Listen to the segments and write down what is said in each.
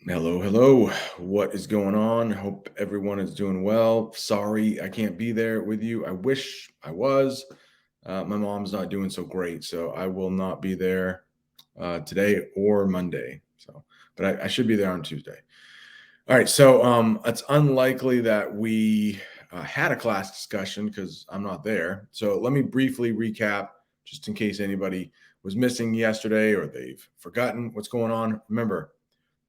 Hello, hello. What is going on? Hope everyone is doing well. Sorry, I can't be there with you. I wish I was. My mom's not doing so great, so I will not be there today or Monday. But I should be there on Tuesday. All right, so it's unlikely that we had a class discussion because I'm not there. So let me briefly recap, just in case anybody was missing yesterday or they've forgotten what's going on. Remember,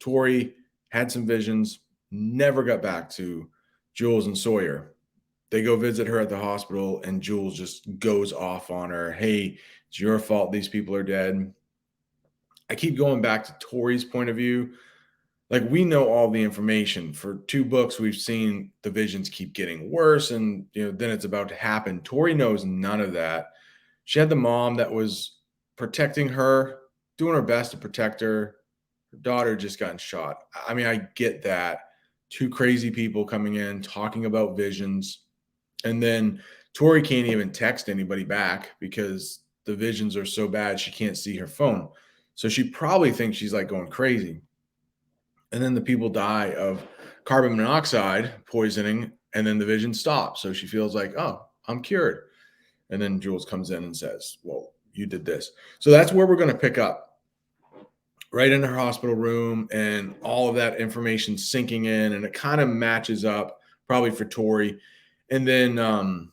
Tori had some visions, never got back to Jules and Sawyer. They go visit her at the hospital, and Jules just goes off on her. Hey, it's your fault these people are dead. I keep going back to Tori's point of view. Like, we know all the information. For two books, we've seen the visions keep getting worse, and then it's about to happen. Tori knows none of that. She had the mom that was protecting her, doing her best to protect her. Her daughter just gotten shot. I mean, I get that. Two crazy people coming in talking about visions. And then Tori can't even text anybody back because the visions are so bad she can't see her phone. So she probably thinks she's like going crazy. And then the people die of carbon monoxide poisoning, and then the vision stops. So she feels like, oh, I'm cured. And then Jules comes in and says, well, you did this. So that's where we're going to pick up, right in her hospital room, and all of that information sinking in, and it kind of matches up probably for Tori. And then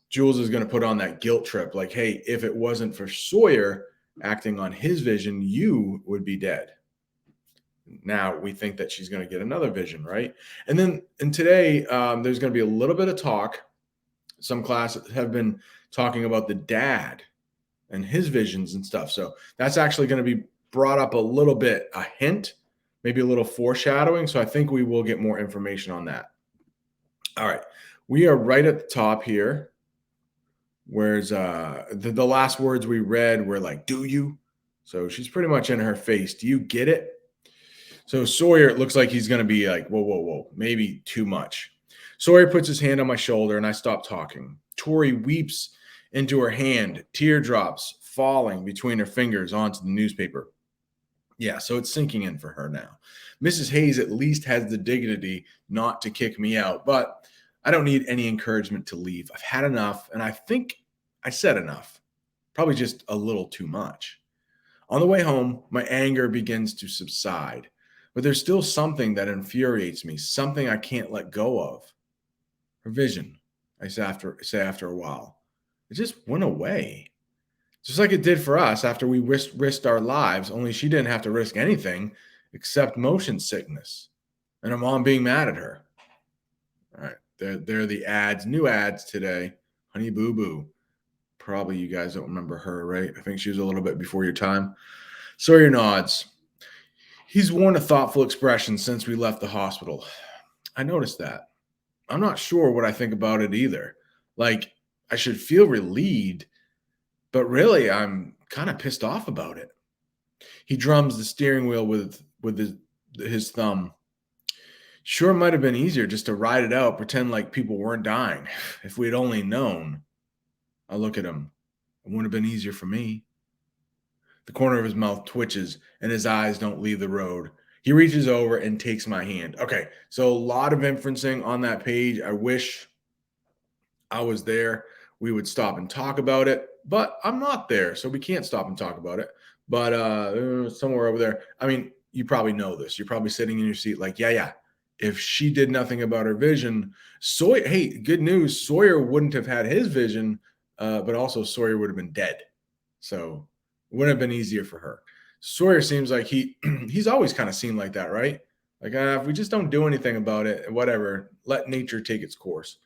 Jules is going to put on that guilt trip, like, hey, if it wasn't for Sawyer acting on his vision, you would be dead. Now we think that she's going to get another vision, right? And today there's going to be a little bit of talk. Some classes have been talking about the dad and his visions and stuff. So that's actually going to be brought up a little bit, a hint, maybe a little foreshadowing. So I think we will get more information on that. All right. We are right at the top here. Where's the last words we read were like, do you? So she's pretty much in her face. Do you get it? So Sawyer, it looks like he's going to be like, whoa, whoa, whoa, maybe too much. Sawyer puts his hand on my shoulder and I stop talking. Tori weeps into her hand, teardrops falling between her fingers onto the newspaper. Yeah, so it's sinking in for her now. Mrs. Hayes at least has the dignity not to kick me out, but I don't need any encouragement to leave. I've had enough, and I think I said enough. Probably just a little too much. On the way home, my anger begins to subside, but there's still something that infuriates me, something I can't let go of. Her vision, I say after a while. It just went away. Just like it did for us after we risked our lives, only she didn't have to risk anything except motion sickness and her mom being mad at her. All right, there are the ads, new ads today. Honey Boo Boo. Probably you guys don't remember her, right? I think she was a little bit before your time. Sawyer nods. He's worn a thoughtful expression since we left the hospital. I noticed that. I'm not sure what I think about it either. Like, I should feel relieved, but really, I'm kind of pissed off about it. He drums the steering wheel with his thumb. Sure, might have been easier just to ride it out, pretend like people weren't dying. If we'd only known. I look at him. It wouldn't have been easier for me. The corner of his mouth twitches and his eyes don't leave the road. He reaches over and takes my hand. Okay, so a lot of inferencing on that page. I wish I was there. We would stop and talk about it, but I'm not there, so we can't stop and talk about it. But somewhere over there, I mean, you probably know this. You're probably sitting in your seat like, yeah. If she did nothing about her vision, Sawyer, hey, good news, Sawyer wouldn't have had his vision, but also Sawyer would have been dead. So it wouldn't have been easier for her. Sawyer seems like he's always kind of seemed like that, right? Like, if we just don't do anything about it, whatever, let nature take its course.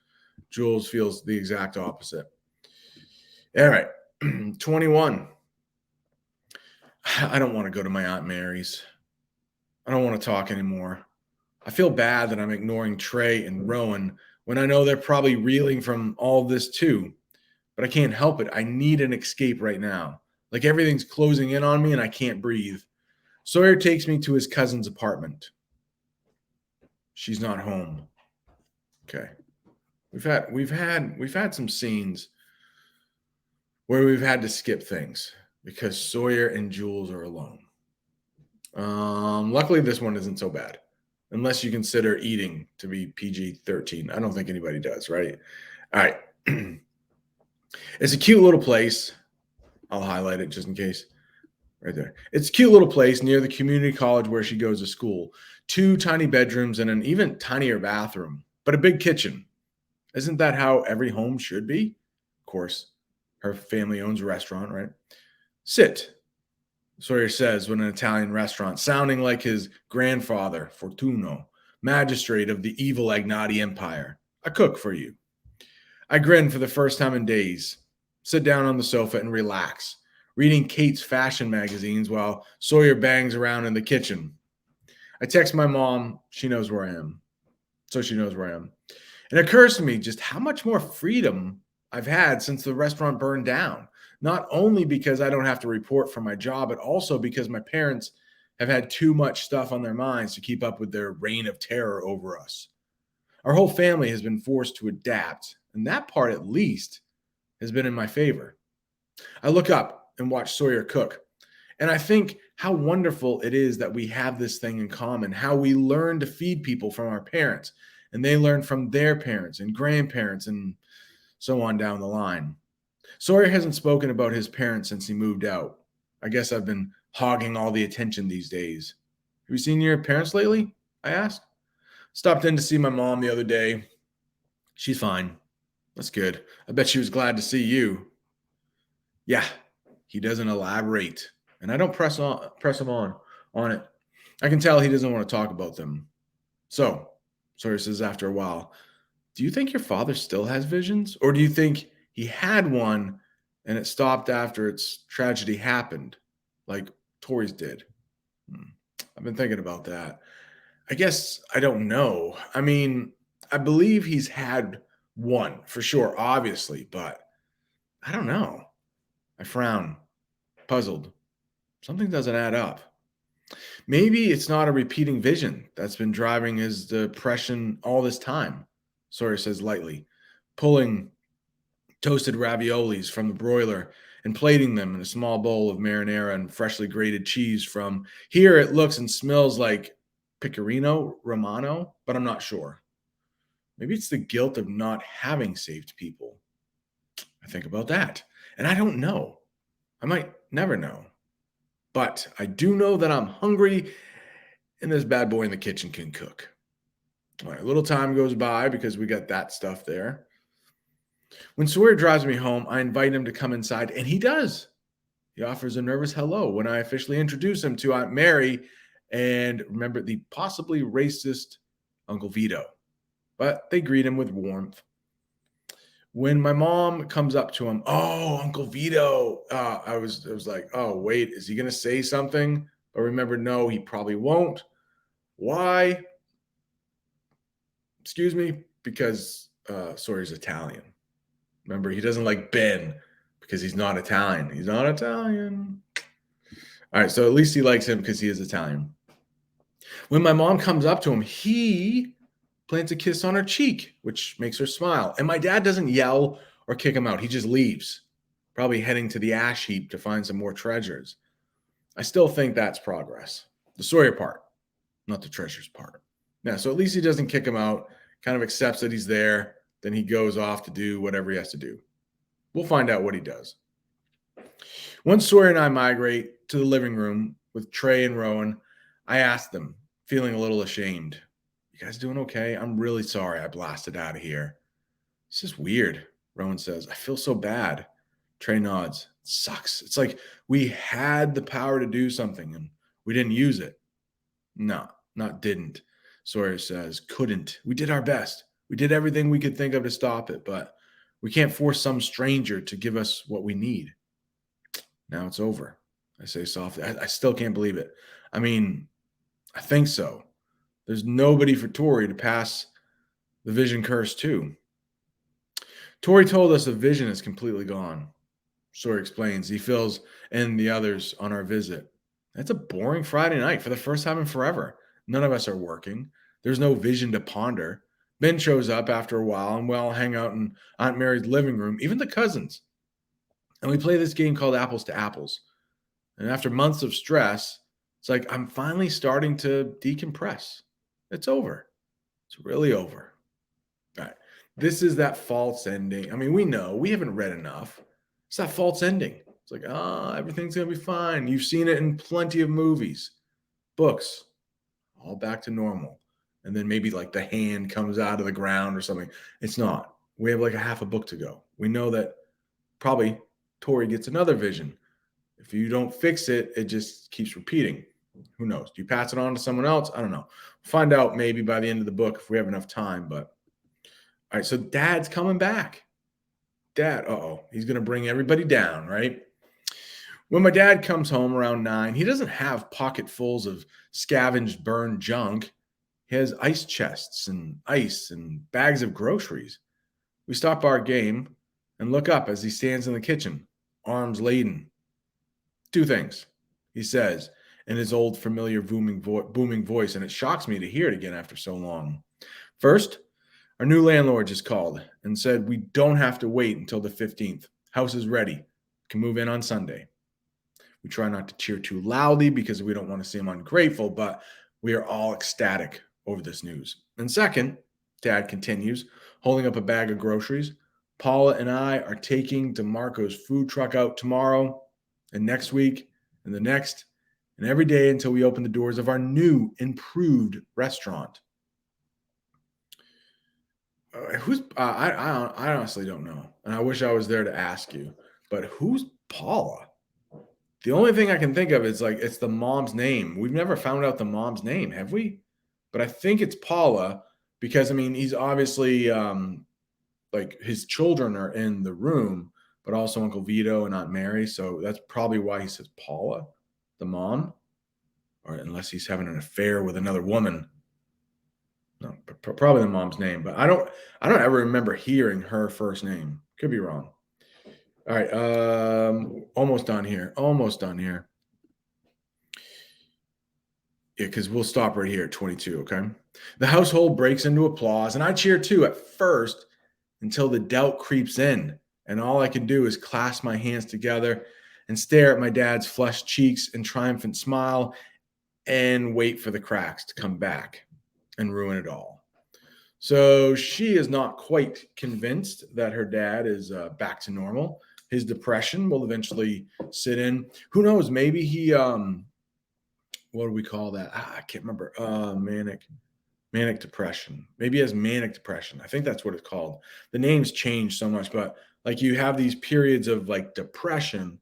Jules feels the exact opposite. All right, 21. I don't want to go to my Aunt Mary's. I don't want to talk anymore. I feel bad that I'm ignoring Trey and Rowan when I know they're probably reeling from all this too. But I can't help it. I need an escape right now. Like everything's closing in on me and I can't breathe. Sawyer takes me to his cousin's apartment. She's not home. Okay. We've had some scenes where we've had to skip things because Sawyer and Jules are alone. Luckily, this one isn't so bad, unless you consider eating to be PG-13. I don't think anybody does, right? All right. It's a cute little place. I'll highlight it just in case. Right there. It's a cute little place near the community college where she goes to school. Two tiny bedrooms and an even tinier bathroom, but a big kitchen. Isn't that how every home should be? Of course, her family owns a restaurant, right? Sit, Sawyer says when an Italian restaurant, sounding like his grandfather, Fortuno, magistrate of the evil Agnati Empire. A cook for you. I grin for the first time in days, sit down on the sofa and relax, reading Kate's fashion magazines while Sawyer bangs around in the kitchen. I text my mom. She knows where I am. So she knows where I am. It occurs to me just how much more freedom I've had since the restaurant burned down. Not only because I don't have to report for my job, but also because my parents have had too much stuff on their minds to keep up with their reign of terror over us. Our whole family has been forced to adapt, and that part at least has been in my favor. I look up and watch Sawyer cook, and I think how wonderful it is that we have this thing in common, how we learn to feed people from our parents, and they learn from their parents and grandparents, and so on down the line. Sawyer hasn't spoken about his parents since he moved out. I guess I've been hogging all the attention these days. Have you seen your parents lately? I asked. Stopped in to see my mom the other day. She's fine. That's good. I bet she was glad to see you. Yeah, he doesn't elaborate, and I don't press him on it. I can tell he doesn't want to talk about them. So, Sawyer says after a while, do you think your father still has visions, or do you think he had one and it stopped after its tragedy happened, like Tori's did? Hmm. I've been thinking about that. I guess I don't know. I mean, I believe he's had one for sure, obviously, but I don't know. I frown, puzzled. Something doesn't add up. Maybe it's not a repeating vision that's been driving his depression all this time, Sawyer says lightly, pulling toasted raviolis from the broiler and plating them in a small bowl of marinara and freshly grated cheese from here. It looks and smells like pecorino romano, but I'm not sure. Maybe it's the guilt of not having saved people. I think about that, and I don't know. I might never know. But I do know that I'm hungry and this bad boy in the kitchen can cook. All right, a little time goes by because we got that stuff there. When Sawyer drives me home, I invite him to come inside, and he does. He offers a nervous hello when I officially introduce him to Aunt Mary and remember the possibly racist Uncle Vito. But they greet him with warmth. When my mom comes up to him, oh, Uncle Vito, I was like, oh, wait, is he going to say something? But remember, no, he probably won't. Why? Excuse me, because Sawyer's Italian. Remember, he doesn't like Ben because he's not Italian. He's not Italian. All right, so at least he likes him because he is Italian. When my mom comes up to him, he plants a kiss on her cheek, which makes her smile. And my dad doesn't yell or kick him out. He just leaves, probably heading to the ash heap to find some more treasures. I still think that's progress. The Sawyer part, not the treasures part. Yeah, so at least he doesn't kick him out, kind of accepts that he's there, then he goes off to do whatever he has to do. We'll find out what he does. Once Sawyer and I migrate to the living room with Trey and Rowan, I ask them, feeling a little ashamed, you guys doing okay? I'm really sorry I blasted out of here. It's just weird, Rowan says. I feel so bad. Trey nods. It sucks. It's like we had the power to do something and we didn't use it. No, not didn't. Sawyer says, couldn't. We did our best. We did everything we could think of to stop it, but we can't force some stranger to give us what we need. Now it's over, I say softly. I still can't believe it. I mean, I think so. There's nobody for Tori to pass the vision curse to. Tori told us the vision is completely gone. Sawyer explains. He fills in the others on our visit. That's a boring Friday night for the first time in forever. None of us are working. There's no vision to ponder. Ben shows up after a while, and we all hang out in Aunt Mary's living room, even the cousins. And we play this game called Apples to Apples. And after months of stress, It's like I'm finally starting to decompress. It's over. It's really over. All right. This is that false ending. I mean, we know we haven't read enough. It's that false ending. It's like, oh, everything's going to be fine. You've seen it in plenty of movies, books, all back to normal. And then maybe like the hand comes out of the ground or something. It's not. We have like a half a book to go. We know that probably Tori gets another vision. If you don't fix it, it just keeps repeating. Who knows? Do you pass it on to someone else? I don't know. Find out maybe by the end of the book if we have enough time. But all right, so dad's coming back. Dad, he's going to bring everybody down, right? When my dad comes home around 9, he doesn't have pocketfuls of scavenged, burned junk. He has ice chests and ice and bags of groceries. We stop our game and look up as he stands in the kitchen, arms laden. Two things, he says in his old familiar booming voice, and it shocks me to hear it again after so long. First, our new landlord just called and said we don't have to wait until the 15th. House is ready. Can move in on Sunday. We try not to cheer too loudly because we don't want to seem ungrateful, but we are all ecstatic over this news. And second, Dad continues, holding up a bag of groceries. Paula and I are taking DeMarco's food truck out tomorrow and next week and the next and every day until we open the doors of our new improved restaurant. I honestly don't know, and I wish I was there to ask you. But who's Paula? The only thing I can think of is like it's the mom's name. We've never found out the mom's name, have we? But I think it's Paula because I mean he's obviously like his children are in the room, but also Uncle Vito and Aunt Mary. So that's probably why he says Paula, the mom, or unless he's having an affair with another woman. No, probably the mom's name, but I don't ever remember hearing her first name. Could be wrong. All right, almost done here. Almost done here. Yeah, because we'll stop right here at 22. Okay. The household breaks into applause, and I cheer too at first until the doubt creeps in, and all I can do is clasp my hands together and stare at my dad's flushed cheeks and triumphant smile, and wait for the cracks to come back and ruin it all. So she is not quite convinced that her dad is back to normal. His depression will eventually sit in. Who knows? Maybe he, what do we call that? I can't remember. Manic depression. Maybe he has manic depression. I think that's what it's called. The names change so much, but like you have these periods of like depression,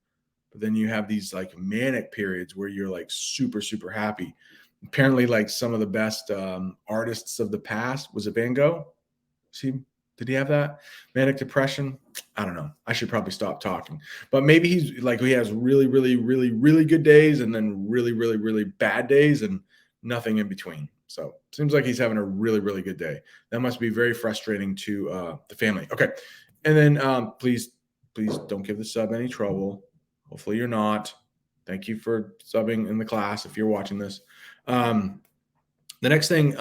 but then you have these like manic periods where you're like super, super happy. Apparently, like some of the best artists of the past, was it Van Gogh? See, did he have that manic depression? I don't know. I should probably stop talking. But maybe he's like he has really, really, really, really good days and then really, really, really bad days and nothing in between. So seems like he's having a really, really good day. That must be very frustrating to the family. Okay, and then please don't give the sub any trouble. Hopefully you're not. Thank you for subbing in the class if you're watching this. The next thing,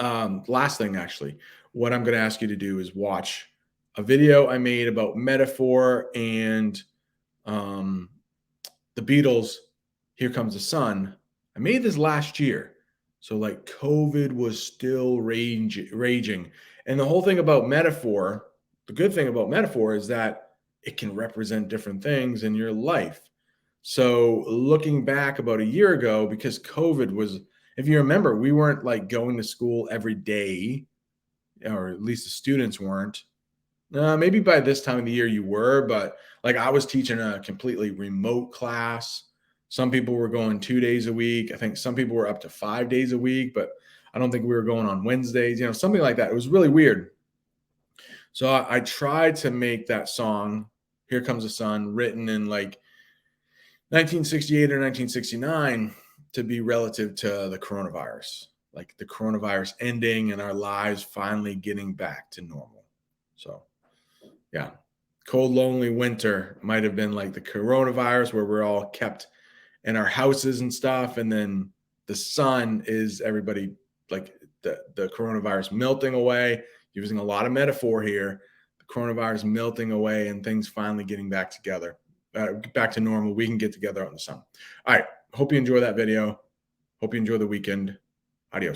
last thing actually, what I'm going to ask you to do is watch a video I made about metaphor and um, the Beatles, Here Comes the Sun. I made this last year. So like COVID was still raging. And the whole thing about metaphor, the good thing about metaphor is that it can represent different things in your life. So looking back about a year ago, because COVID was, if you remember, we weren't like going to school every day, or at least the students weren't. Maybe by this time of the year you were, but like I was teaching a completely remote class. Some people were going 2 days a week. I think some people were up to 5 days a week, but I don't think we were going on Wednesdays, something like that. It was really weird. So I tried to make that song, Here Comes the Sun, written in like 1968 or 1969 to be relative to the coronavirus, like the coronavirus ending and our lives finally getting back to normal. So, yeah, cold, lonely winter might have been like the coronavirus where we're all kept in our houses and stuff. And then the sun is everybody like the coronavirus melting away, using a lot of metaphor here, the coronavirus melting away and things finally getting back together. Back to normal. We can get together out in the sun. All right. Hope you enjoy that video. Hope you enjoy the weekend. Adios.